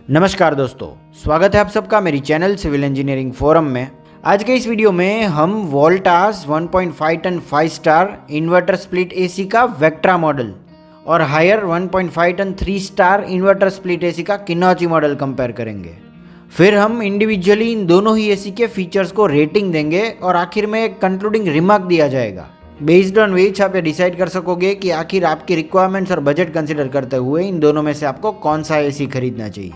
नमस्कार दोस्तों, स्वागत है आप सबका मेरी चैनल सिविल इंजीनियरिंग फोरम में। आज के इस वीडियो में हम Voltas 1.5 ton 5 star inverter split AC का वेक्ट्रा मॉडल और Haier 1.5 ton 3 star inverter split AC का किनोची मॉडल कंपेयर करेंगे। फिर हम इंडिविजुअली इन दोनों ही एसी के फीचर्स को रेटिंग देंगे और आखिर में एक कंक्लूडिंग रिमार्क दिया जाएगा। बेस्ड ऑन विच आप ये डिसाइड कर सकोगे कि आखिर आपकी रिक्वायरमेंट्स और बजट कंसिडर करते हुए इन दोनों में से आपको कौन सा एसी खरीदना चाहिए।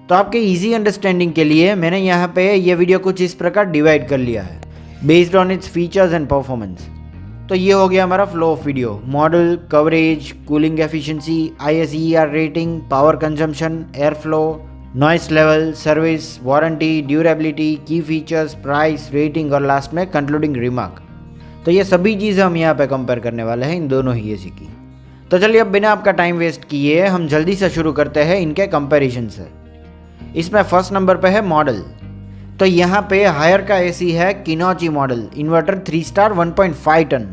तो आपके इजी अंडरस्टैंडिंग के लिए मैंने यहाँ पे ये वीडियो कुछ इस प्रकार डिवाइड कर लिया है based on its features and performance. तो ये हो गया हमारा flow of video: model, coverage, cooling efficiency, ISER rating, power consumption, air flow, noise level, service, warranty, durability, की फीचर्स, प्राइस, रेटिंग और लास्ट में कंक्लूडिंग रिमार्क। तो ये सभी चीज़ें हम यहाँ पे कंपेयर करने वाले हैं इन दोनों ही एसी की। तो चलिए अब बिना आपका टाइम वेस्ट किए हम जल्दी से शुरू करते हैं इनके कंपैरिजन से। इसमें फर्स्ट नंबर पे है मॉडल। तो यहाँ पे हायर का एसी है Kinouchi model inverter 3 star 1.5 ton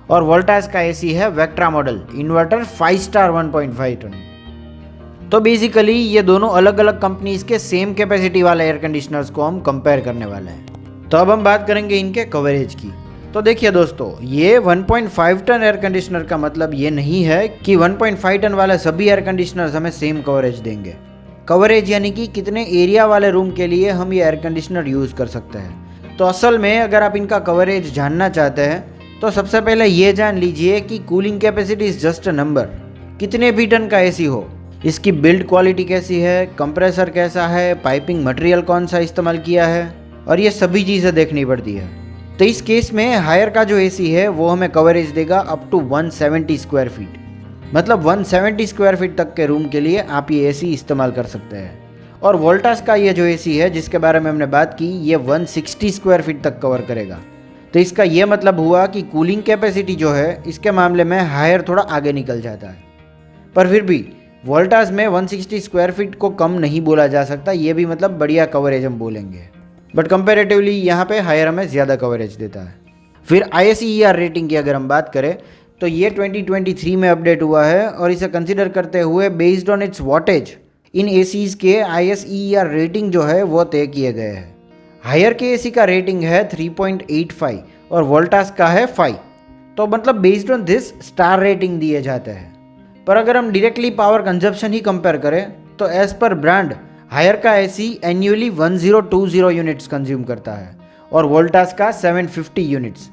और वोल्टास का एसी है Vectra model inverter 5 star 1.5 ton. तो बेसिकली ये दोनों अलग अलग कंपनीज के सेम कैपेसिटी वाले एयर कंडीशनर्स को हम कंपेयर करने वाले हैं। तो अब हम बात करेंगे इनके कवरेज की। तो देखिए दोस्तों, ये 1.5 टन एयर कंडीशनर का मतलब ये नहीं है कि 1.5 टन वाले सभी एयर कंडीशनर्स हमें सेम कवरेज देंगे। कवरेज यानी कि कितने एरिया वाले रूम के लिए हम ये एयर कंडीशनर यूज़ कर सकते हैं। तो असल में अगर आप इनका कवरेज जानना चाहते हैं तो सबसे पहले ये जान लीजिए कि cooling capacity is just a number. कितने भी टन का एसी हो, इसकी बिल्ड क्वालिटी कैसी है, कंप्रेसर कैसा है, पाइपिंग मटेरियल कौन सा इस्तेमाल किया है, और ये सभी चीज़ें देखनी पड़ती है। तो इस केस में हायर का जो एसी है वो हमें कवरेज देगा अप टू 170 स्क्वायर फीट। मतलब 170 स्क्वायर फीट तक के रूम के लिए आप ये एसी इस्तेमाल कर सकते हैं। और वोल्टास का ये जो एसी है जिसके बारे में हमने बात की, ये 160 स्क्वायर फीट तक कवर करेगा। तो इसका ये मतलब हुआ कि कूलिंग कैपेसिटी जो है इसके मामले में हायर थोड़ा आगे निकल जाता है। पर फिर भी वोल्टास में 160 स्क्वायर फीट को कम नहीं बोला जा सकता, ये भी मतलब बढ़िया कवरेज हम बोलेंगे। बट कंपेरेटिवली यहाँ पे हायर हमें ज़्यादा कवरेज देता है। फिर ISER रेटिंग की अगर हम बात करें तो ये 2023 में अपडेट हुआ है और इसे कंसिडर करते हुए based on it's wattage in ACs के ISER रेटिंग जो है वो तय किए गए हैं। हायर के एसी का रेटिंग है 3.85 और वोल्टास का है 5। तो मतलब based on this star rating दिए जाते हैं। पर अगर हम डायरेक्टली पावर कंजप्शन ही कंपेयर करें तो एज पर ब्रांड हायर का एसी एन्युअली 1020 यूनिट्स कंज्यूम करता है और वोल्टास का 750 यूनिट्स।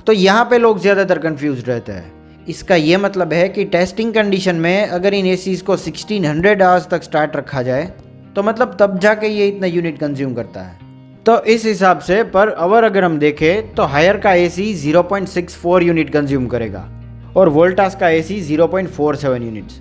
तो यहाँ पे लोग ज़्यादातर कंफ्यूज रहते हैं। इसका ये मतलब है कि टेस्टिंग कंडीशन में अगर इन एसीज को 1600 आवर्स तक स्टार्ट रखा जाए तो मतलब तब जाके ये इतना यूनिट कंज्यूम करता है। तो इस हिसाब से पर आवर अगर हम देखें तो हायर का एसी 0.64 यूनिट कंज्यूम करेगा और वोल्टास का एसी 0.47 यूनिट्स।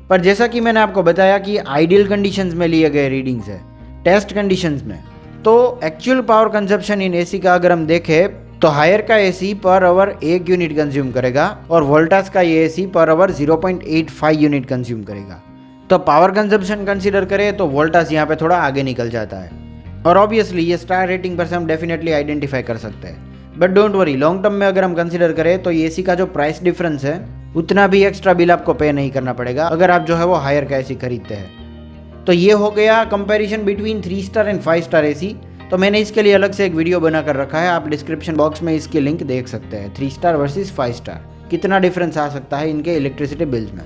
पर जैसा कि मैंने आपको बताया कि आइडियल कंडीशंस में लिए गए रीडिंग्स है, टेस्ट कंडीशंस में तो actual power consumption in AC का अगर हम देखें तो हायर का AC per hour 1 unit consume करेगा और वोल्टास का ये AC per hour 0.85 unit consume करेगा। तो पावर कंजप्शन कंसीडर करें तो वोल्टास यहाँ पे थोड़ा आगे निकल जाता है और ऑब्वियसली ये स्टार रेटिंग पर से हम डेफिनेटली आइडेंटिफाई कर सकते हैं। But don't worry, long term में अगर हम कंसीडर करें तो ये एसी का जो प्राइस डिफरेंस है उतना भी एक्स्ट्रा बिल आपको पे नहीं करना पड़ेगा अगर आप जो है वो हायर का एसी खरीदते हैं। तो ये हो गया comparison between 3 star and 5 star AC. तो मैंने इसके लिए अलग से एक वीडियो बनाकर रखा है, आप डिस्क्रिप्शन बॉक्स में इसकी लिंक देख सकते हैं। 3 स्टार वर्सेस 5 स्टार कितना डिफरेंस आ सकता है इनके इलेक्ट्रिसिटी बिल्स में।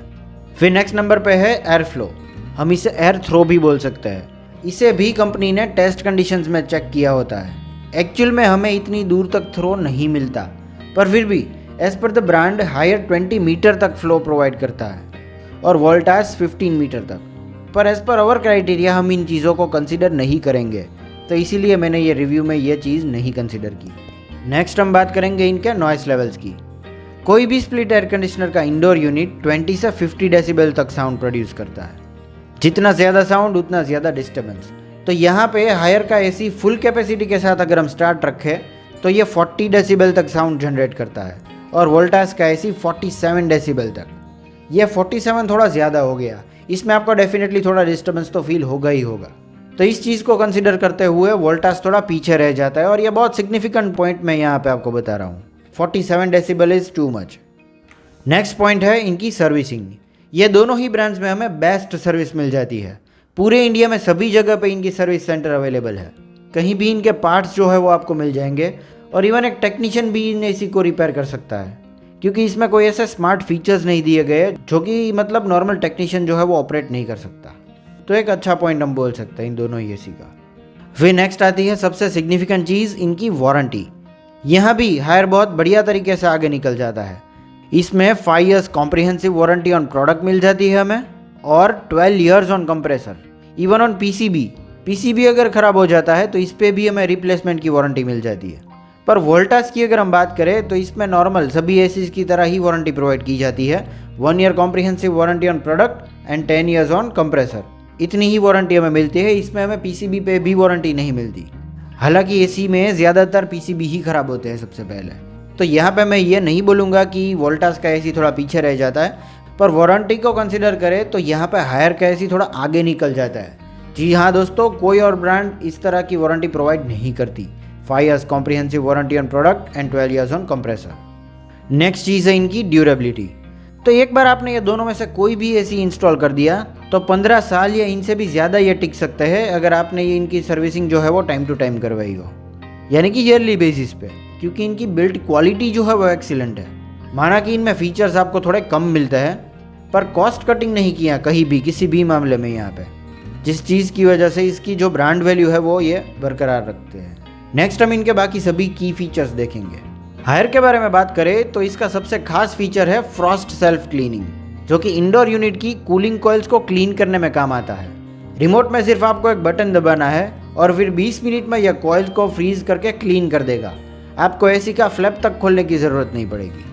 फिर नेक्स्ट नंबर पे है एयर फ्लो। हम इसे एयर थ्रो भी बोल सकते हैं। इसे भी कंपनी ने टेस्ट कंडीशंस में चेक किया होता है। एक्चुअल में हमें इतनी दूर तक थ्रो नहीं मिलता, पर फिर भी as per the brand Haier 20 metre तक फ्लो प्रोवाइड करता है और वोल्टास 15 मीटर तक। पर एज पर आवर क्राइटेरिया हम इन चीज़ों को कंसिडर नहीं करेंगे, तो इसीलिए मैंने ये रिव्यू में ये चीज़ नहीं कंसिडर की। नेक्स्ट हम बात करेंगे इनके नॉइस लेवल्स की। कोई भी स्प्लिट एयर कंडीशनर का इंडोर यूनिट 20 से 50 डेसिबल तक साउंड प्रोड्यूस करता है। जितना ज़्यादा साउंड उतना ज़्यादा डिस्टर्बेंस। तो यहाँ पे हायर का एसी फुल कैपेसिटी के साथ अगर हम स्टार्ट रखें तो ये 40 डेसिबल तक साउंड जनरेट करता है और वोल्टास का एसी 47 डेसिबल तक। ये 47 थोड़ा ज़्यादा हो गया, इसमें आपको डेफिनेटली थोड़ा डिस्टर्बेंस तो फील होगा ही होगा। तो इस चीज़ को कंसिडर करते हुए वोल्टास थोड़ा पीछे रह जाता है और ये बहुत सिग्निफिकेंट पॉइंट मैं यहाँ पे आपको बता रहा हूँ। 47 decibel is too much. Next point है इनकी सर्विसिंग। ये दोनों ही ब्रांड्स में हमें बेस्ट सर्विस मिल जाती है। पूरे इंडिया में सभी जगह पे इनकी सर्विस सेंटर अवेलेबल है। कहीं भी इनके पार्ट्स जो है वो आपको मिल जाएंगे और इवन एक टेक्नीशियन भी इन एसी को रिपेयर कर सकता है, क्योंकि इसमें कोई ऐसे स्मार्ट फीचर्स नहीं दिए गए जो कि मतलब नॉर्मल टेक्नीशियन जो है वो ऑपरेट नहीं कर सकता। तो एक अच्छा पॉइंट हम बोल सकते हैं इन दोनों ही एसी का। फिर नेक्स्ट आती है सबसे सिग्निफिकेंट चीज़, इनकी वारंटी। यहाँ भी हायर बहुत बढ़िया तरीके से आगे निकल जाता है। इसमें 5 years comprehensive warranty on product मिल जाती है हमें और 12 years on compressor. Even on PCB अगर ख़राब हो जाता है तो इस पर भी हमें रिप्लेसमेंट की वारंटी मिल जाती है। पर वोल्टास की अगर हम बात करें तो इसमें नॉर्मल सभी एसीज की तरह ही वारंटी प्रोवाइड की जाती है। 1 year comprehensive warranty on product and 10 years on compressor. इतनी ही वारंटी हमें मिलती है, इसमें हमें पीसीबी पे भी वारंटी नहीं मिलती। हालांकि एसी में ज़्यादातर पीसीबी ही ख़राब होते हैं सबसे पहले। तो यहाँ पे मैं ये नहीं बोलूँगा कि वोल्टास का एसी थोड़ा पीछे रह जाता है, पर वारंटी को कंसिडर करें तो यहाँ पे हायर का एसी थोड़ा आगे निकल जाता है। जी हाँ दोस्तों, कोई और ब्रांड इस तरह की वारंटी प्रोवाइड नहीं करती। 5 years comprehensive warranty on product and 12 years on compressor. Next चीज़ है इनकी ड्यूरेबिलिटी। तो एक बार आपने ये दोनों में से कोई भी एसी इंस्टॉल कर दिया तो 15 साल या इनसे भी ज़्यादा ये टिक सकते हैं अगर आपने ये इनकी सर्विसिंग जो है वो टाइम टू टाइम करवाई हो, यानी कि ईयरली बेसिस पे, क्योंकि इनकी बिल्ड क्वालिटी जो है वो एक्सीलेंट है। माना कि इनमें फीचर्स आपको थोड़े कम मिलते हैं, पर कॉस्ट कटिंग नहीं किया कहीं भी किसी भी मामले में यहाँ पे, जिस चीज़ की वजह से इसकी जो ब्रांड वैल्यू है वो ये बरकरार रखते हैं। नेक्स्ट हम इनके बाकी सभी की फीचर्स देखेंगे। हायर के बारे में बात करें तो इसका सबसे खास फीचर है फ्रॉस्ट सेल्फ क्लीनिंग, जो कि इंडोर यूनिट की कूलिंग कॉइल्स को क्लीन करने में काम आता है। रिमोट में सिर्फ आपको एक बटन दबाना है और फिर 20 मिनट में यह कॉइल्स को फ्रीज करके क्लीन कर देगा। आपको एसी का फ्लैप तक खोलने की ज़रूरत नहीं पड़ेगी।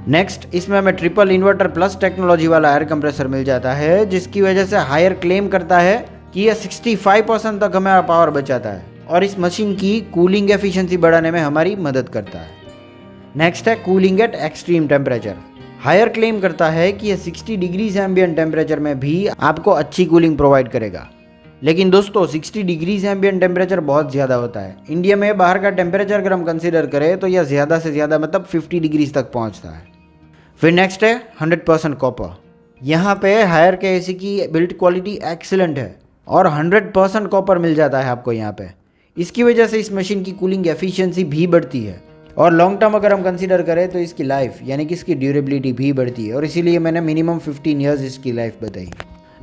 नेक्स्ट, इसमें हमें ट्रिपल इन्वर्टर प्लस टेक्नोलॉजी वाला एयर कंप्रेसर मिल जाता है, जिसकी वजह से हायर क्लेम करता है कि यह 65% तक हमारा पावर बचाता है और इस मशीन की कूलिंग एफिशिएंसी बढ़ाने में हमारी मदद करता है। नेक्स्ट है cooling at extreme temperature. Haier claim करता है कि यह 60 डिग्रीज एम्बिएंट टेम्परेचर में भी आपको अच्छी कूलिंग प्रोवाइड करेगा। लेकिन दोस्तों 60 डिग्रीज एम्बिएंट टेम्परेचर बहुत ज़्यादा होता है। इंडिया में बाहर का टेम्परेचर अगर हम कंसीडर करें तो यह ज़्यादा से ज़्यादा मतलब 50 डिग्रीज तक पहुंचता है। फिर नेक्स्ट है 100% कॉपर। यहाँ पे हायर के एसी की बिल्ड क्वालिटी एक्सीलेंट है और 100% कॉपर मिल जाता है आपको यहाँ पे। इसकी वजह से इस मशीन की कूलिंग एफिशिएंसी भी बढ़ती है और लॉन्ग टर्म अगर हम कंसीडर करें तो इसकी लाइफ यानी कि इसकी ड्यूरेबिलिटी भी बढ़ती है, और इसीलिए मैंने मिनिमम 15 ईयर्स इसकी लाइफ बताई।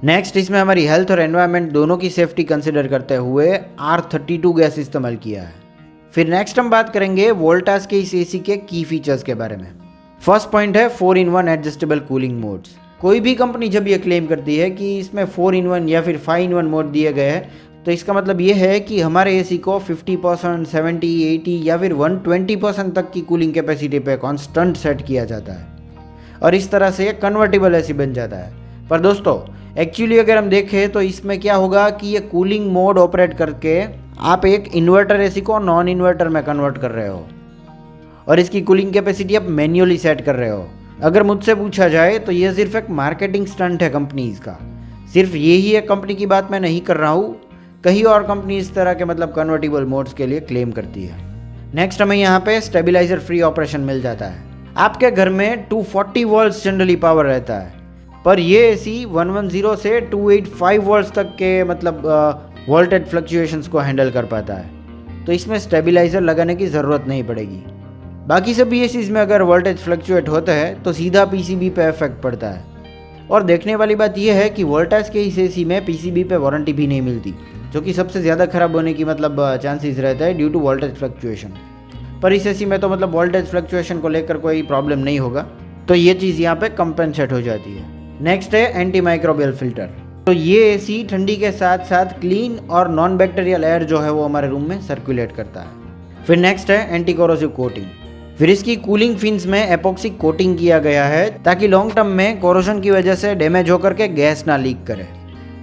नेक्स्ट, इसमें हमारी हेल्थ और एनवायरनमेंट दोनों की सेफ्टी कंसीडर करते हुए R32 गैस इस्तेमाल किया है। फिर नेक्स्ट हम बात करेंगे वोल्टास के इस एसी के की फीचर्स के बारे में। फर्स्ट पॉइंट है 4-in-1 एडजस्टेबल कूलिंग मोड्स। कोई भी कंपनी जब ये क्लेम करती है कि इसमें 4-in-1 या फिर 5-in-1 मोड दिए गए हैं, तो इसका मतलब ये है कि हमारे एसी को 50%, 70, 80 या फिर 120% तक की कूलिंग कैपेसिटी पे कांस्टेंट सेट किया जाता है और इस तरह से ये कन्वर्टेबल एसी बन जाता है। पर दोस्तों एक्चुअली अगर हम देखें तो इसमें क्या होगा कि ये कूलिंग मोड ऑपरेट करके आप एक इन्वर्टर एसी को नॉन इन्वर्टर में कन्वर्ट कर रहे हो और इसकी कूलिंग कैपेसिटी आप मैन्युअली सेट कर रहे हो। अगर मुझसे पूछा जाए तो ये सिर्फ एक मार्केटिंग स्टंट है कंपनीज का। सिर्फ ये ही एक कंपनी की बात मैं नहीं कर रहा हूँ, कहीं और कंपनी इस तरह के मतलब कन्वर्टेबल मोड्स के लिए क्लेम करती है। नेक्स्ट हमें यहाँ पे स्टेबलाइजर फ्री ऑपरेशन मिल जाता है। आपके घर में 240 वोल्ट्स जनरली पावर रहता है, पर ये एसी 110 से 285 वोल्ट्स तक के मतलब वोल्टेज फ्लक्चुएशंस को हैंडल कर पाता है, तो इसमें स्टेबलाइजर लगाने की ज़रूरत नहीं पड़ेगी। बाकी सभी एसीज में अगर वोल्टेज फ्लक्चुएट होता है तो सीधा पीसीबी पे इफेक्ट पड़ता है। और देखने वाली बात यह है कि वोल्टास के इस एसी में पीसीबी पे वारंटी भी नहीं मिलती, जो कि सबसे ज़्यादा ख़राब होने की मतलब चांसेस रहता है ड्यू टू वोल्टेज फ्लक्चुएशन। पर इस एसी में तो मतलब वोल्टेज फ्लक्चुएशन को लेकर कोई प्रॉब्लम नहीं होगा, तो ये चीज़ यहाँ पे कंपेंसेट हो जाती है। नेक्स्ट है एंटी माइक्रोबियल फिल्टर। तो ये एसी ठंडी के साथ साथ क्लीन और नॉन बैक्टीरियल एयर जो है वो हमारे रूम में सर्कुलेट करता है। फिर नेक्स्ट है एंटी कोरोसिव कोटिंग। फिर इसकी कूलिंग फिन्स में एपॉक्सी कोटिंग किया गया है ताकि लॉन्ग टर्म में कोरोजन की वजह से डैमेज होकर के गैस ना लीक करे।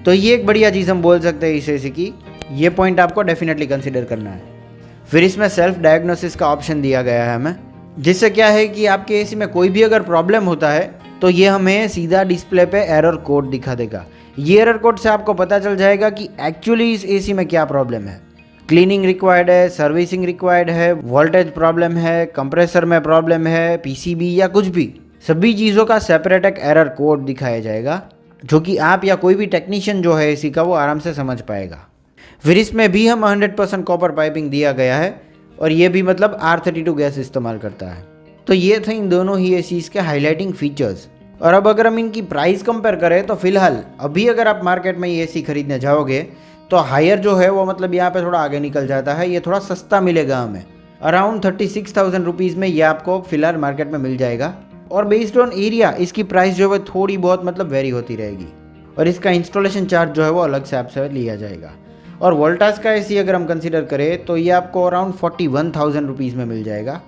तो ये एक बढ़िया चीज़ हम बोल सकते हैं इस एसी की। ये पॉइंट आपको डेफिनेटली कंसिडर करना है। फिर इसमें सेल्फ डायग्नोसिस का ऑप्शन दिया गया है हमें, जिससे क्या है कि आपके एसी में कोई भी अगर प्रॉब्लम होता है तो ये हमें सीधा डिस्प्ले पे एरर कोड दिखा देगा। ये एरर कोड से आपको पता चल जाएगा कि एक्चुअली इस एसी में क्या प्रॉब्लम है। क्लीनिंग रिक्वायर्ड है, सर्विसिंग रिक्वायर्ड है, वोल्टेज प्रॉब्लम है, कंप्रेसर में प्रॉब्लम है, पीसीबी या कुछ भी, सभी चीज़ों का सेपरेट एक एरर कोड दिखाया जाएगा। जो कि आप या कोई भी टेक्नीशियन जो है एसी का वो आराम से समझ पाएगा। फिर इसमें भी हम 100% कॉपर पाइपिंग दिया गया है और ये भी मतलब R32 गैस इस्तेमाल करता है। तो ये थे इन दोनों ही एसीज के हाईलाइटिंग फीचर्स। और अब अगर हम इनकी प्राइस कंपेयर करें तो फिलहाल अभी अगर आप मार्केट में ये एसी खरीदने जाओगे तो हायर जो है वो मतलब यहाँ पे थोड़ा आगे निकल जाता है, ये थोड़ा सस्ता मिलेगा हमें। अराउंड 36,000 रुपीज़ में ये आपको फिलहाल मार्केट में मिल जाएगा। और बेस्ड ऑन एरिया इसकी प्राइस जो है थोड़ी बहुत मतलब वेरी होती रहेगी और इसका इंस्टॉलेशन चार्ज जो है वो अलग से आपसे लिया जाएगा। और वोल्टास का एसी अगर हम कंसीडर करें तो ये आपको अराउंड 41,000 रुपीज़ में मिल जाएगा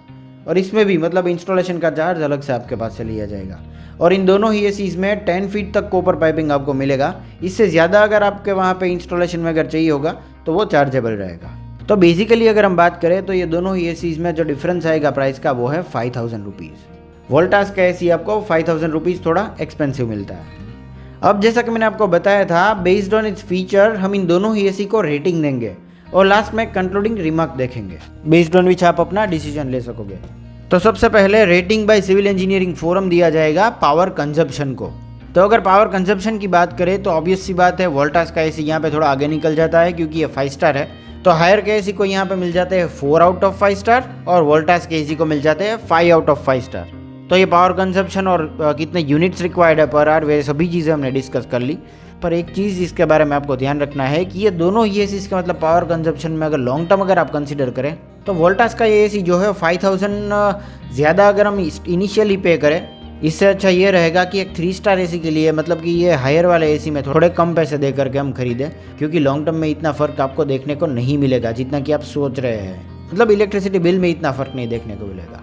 और इसमें भी मतलब इंस्टॉलेशन का चार्ज अलग से आपके पास से लिया जाएगा। और इन दोनों ही एसीज में 10 फीट तक कॉपर पाइपिंग आपको मिलेगा। इससे ज़्यादा अगर आपके वहाँ पे इंस्टॉलेशन में अगर चाहिए होगा तो वो चार्जेबल रहेगा। तो बेसिकली अगर हम बात करें तो ये दोनों ही एसीज में जो डिफरेंस आएगा प्राइस का वो है 5,000 रुपीज़। वोल्टास का एसी आपको 5,000 रुपीज़ थोड़ा एक्सपेंसिव मिलता है। अब जैसा कि मैंने आपको बताया था, बेस्ड ऑन इट्स फीचर हम इन दोनों ही एसी को रेटिंग देंगे और लास्ट में कंक्लूडिंग रिमार्क देखेंगे, बेस्ड ऑन विच आप अपना डिसीजन ले सकोगे। तो सबसे पहले rating by civil engineering forum दिया जाएगा पावर कंजप्शन को। तो अगर पावर कंजप्शन की बात करें तो ऑब्वियस सी बात है वोल्टास का एसी यहाँ पे थोड़ा आगे निकल जाता है क्योंकि ये 5 स्टार है। तो हायर के एसी को यहाँ पे मिल जाते हैं 4 आउट ऑफ 5 स्टार और वोल्टास के एसी को मिल जाते हैं 5 आउट ऑफ 5 स्टार। तो ये पावर कंजप्शन और कितने यूनिट्स रिक्वायर्ड है पर आवर, वे सभी चीज़ें हमने डिस्कस कर ली। पर एक चीज़ इसके बारे में आपको ध्यान रखना है कि ये दोनों ही एसीज का मतलब पावर कंजप्शन में अगर लॉन्ग टर्म अगर आप कंसीडर करें तो वोल्टास का ये एसी जो है 5,000 ज़्यादा अगर हम इनिशियली पे करें, इससे अच्छा ये रहेगा कि एक 3 स्टार एसी के लिए मतलब कि ये हायर वाले एसी में थोड़े कम पैसे दे करके हम खरीदें, क्योंकि लॉन्ग टर्म में इतना फ़र्क आपको देखने को नहीं मिलेगा जितना कि आप सोच रहे हैं। मतलब इलेक्ट्रिसिटी बिल में इतना फ़र्क नहीं देखने को मिलेगा।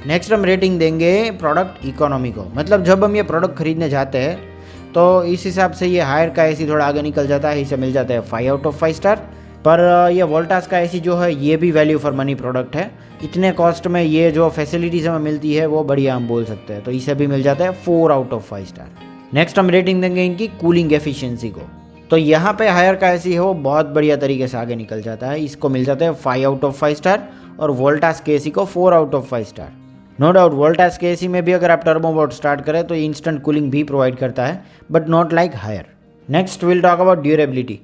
नेक्स्ट हम रेटिंग देंगे प्रोडक्ट इकोनॉमी को। मतलब जब हम ये प्रोडक्ट खरीदने जाते हैं तो इस हिसाब से ये हायर का एसी थोड़ा आगे निकल जाता है, इसे मिल जाता है 5 आउट ऑफ 5 स्टार। पर ये वोल्टास का एसी जो है ये भी वैल्यू फॉर मनी प्रोडक्ट है। इतने कॉस्ट में ये जो फैसिलिटीज़ हमें मिलती है वो बढ़िया हम बोल सकते हैं, तो इसे भी मिल जाता है 4 आउट ऑफ 5 स्टार। नेक्स्ट हम रेटिंग देंगे इनकी कूलिंग एफिशिएंसी को। तो यहाँ पे हायर का एसी है वो बहुत बढ़िया तरीके से आगे निकल जाता है, इसको मिल जाता है 5 आउट ऑफ 5 स्टार और वोल्टास के एसी को 4 out of 5 star. No doubt Voltas के एसी में भी अगर आप टर्बो मोड स्टार्ट करें तो ये इंस्टेंट कूलिंग भी प्रोवाइड करता है, but not like Haier. Next will talk about durability.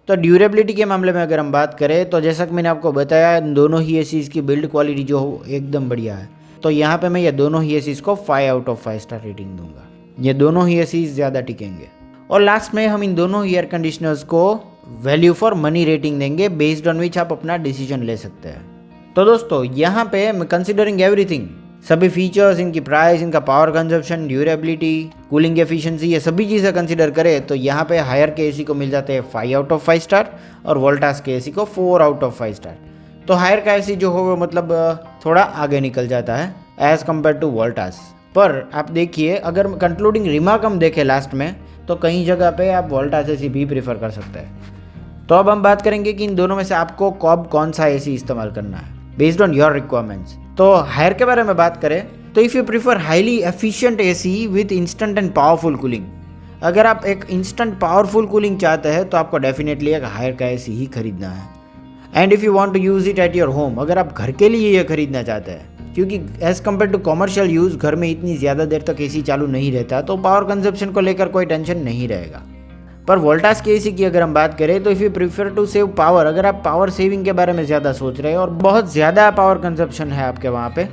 तो ड्यूरेबिलिटी के मामले में अगर हम बात करें तो जैसा कि मैंने आपको बताया दोनों ही एसीज की बिल्ड क्वालिटी जो हो एकदम बढ़िया है। तो यहाँ पे मैं ये दोनों ही एसीज को 5 आउट ऑफ 5 स्टार रेटिंग दूंगा। ये दोनों ही एसीज ज़्यादा टिकेंगे। और लास्ट में हम इन दोनों ही एयर कंडीशनर्स को वैल्यू फॉर मनी रेटिंग देंगे, बेस्ड ऑन विच आप अपना डिसीजन ले सकते हैं। तो दोस्तों यहाँ पे कंसिडरिंग एवरीथिंग, सभी फीचर्स, इनकी प्राइस, इनका power consumption, durability, cooling efficiency, ये सभी चीज़ें कंसीडर करें तो यहाँ पे हायर के एसी को मिल जाते हैं 5 आउट ऑफ 5 स्टार और वोल्टास के एसी को 4 आउट ऑफ 5 स्टार। तो हायर का एसी जो हो वो मतलब थोड़ा आगे निकल जाता है एज़ कम्पेयर टू वोल्टास। पर आप देखिए अगर कंक्लूडिंग रिमार्क हम देखें लास्ट में तो कई जगह पे आप वोल्टास एसी भी प्रीफर कर सकते हैं। तो अब हम बात करेंगे कि इन दोनों में से आपको कौन सा एसी इस्तेमाल करना है बेस्ड ऑन योर रिक्वायरमेंट्स। तो हायर के बारे में बात करें तो if you prefer highly efficient AC with instant and powerful cooling, अगर आप एक इंस्टेंट पावरफुल कूलिंग चाहते हैं तो आपको डेफिनेटली एक हायर का एसी ही खरीदना है। And if you want to use it at your home, अगर आप घर के लिए ये खरीदना चाहते हैं, क्योंकि as compare to commercial use घर में इतनी ज़्यादा देर तक एसी चालू नहीं रहता, तो पावर कंजप्शन को लेकर कोई टेंशन नहीं रहेगा। पर वोल्टास के एसी की अगर हम बात करें तो if you prefer to save power, अगर आप पावर सेविंग के बारे में ज़्यादा सोच रहे हैं और बहुत ज़्यादा पावर कंजप्शन है आपके वहाँ पे,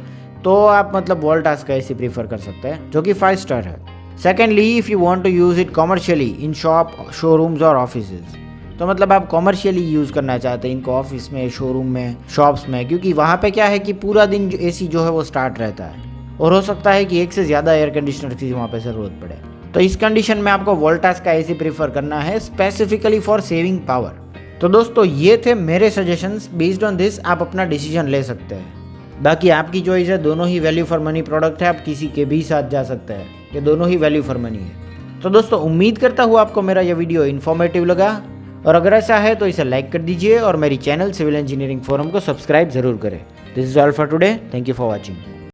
तो आप मतलब वोल्टास का एसी प्रीफर कर सकते हैं जो कि 5 स्टार है। Secondly, if you want to use it commercially in shop, showrooms और ऑफिसेज, तो मतलब आप कॉमर्शियली यूज़ करना चाहते हैं इनको ऑफिस में, शोरूम में, शॉप्स में, क्योंकि वहाँ पे क्या है कि पूरा दिन एसी जो है वो स्टार्ट रहता है और हो सकता है कि एक से ज़्यादा एयर कंडीशनर की वहाँ पे ज़रूरत पड़े। तो इस कंडीशन में आपको वोल्टास का एसी प्रीफर करना है स्पेसिफिकली फॉर सेविंग पावर। तो दोस्तों ये थे मेरे सजेशंस, बेस्ड ऑन दिस आप अपना डिसीजन ले सकते हैं। बाकी आपकी चॉइस है, दोनों ही वैल्यू फॉर मनी प्रोडक्ट है, आप किसी के भी साथ जा सकते हैं, ये दोनों ही वैल्यू फॉर मनी है। तो दोस्तों उम्मीद करता हूँ आपको मेरा यह वीडियो इन्फॉर्मेटिव लगा, और अगर ऐसा है तो इसे लाइक कर दीजिए और मेरी चैनल सिविल इंजीनियरिंग फोरम को सब्सक्राइब जरूर करें। This is all for today, thank you for watching.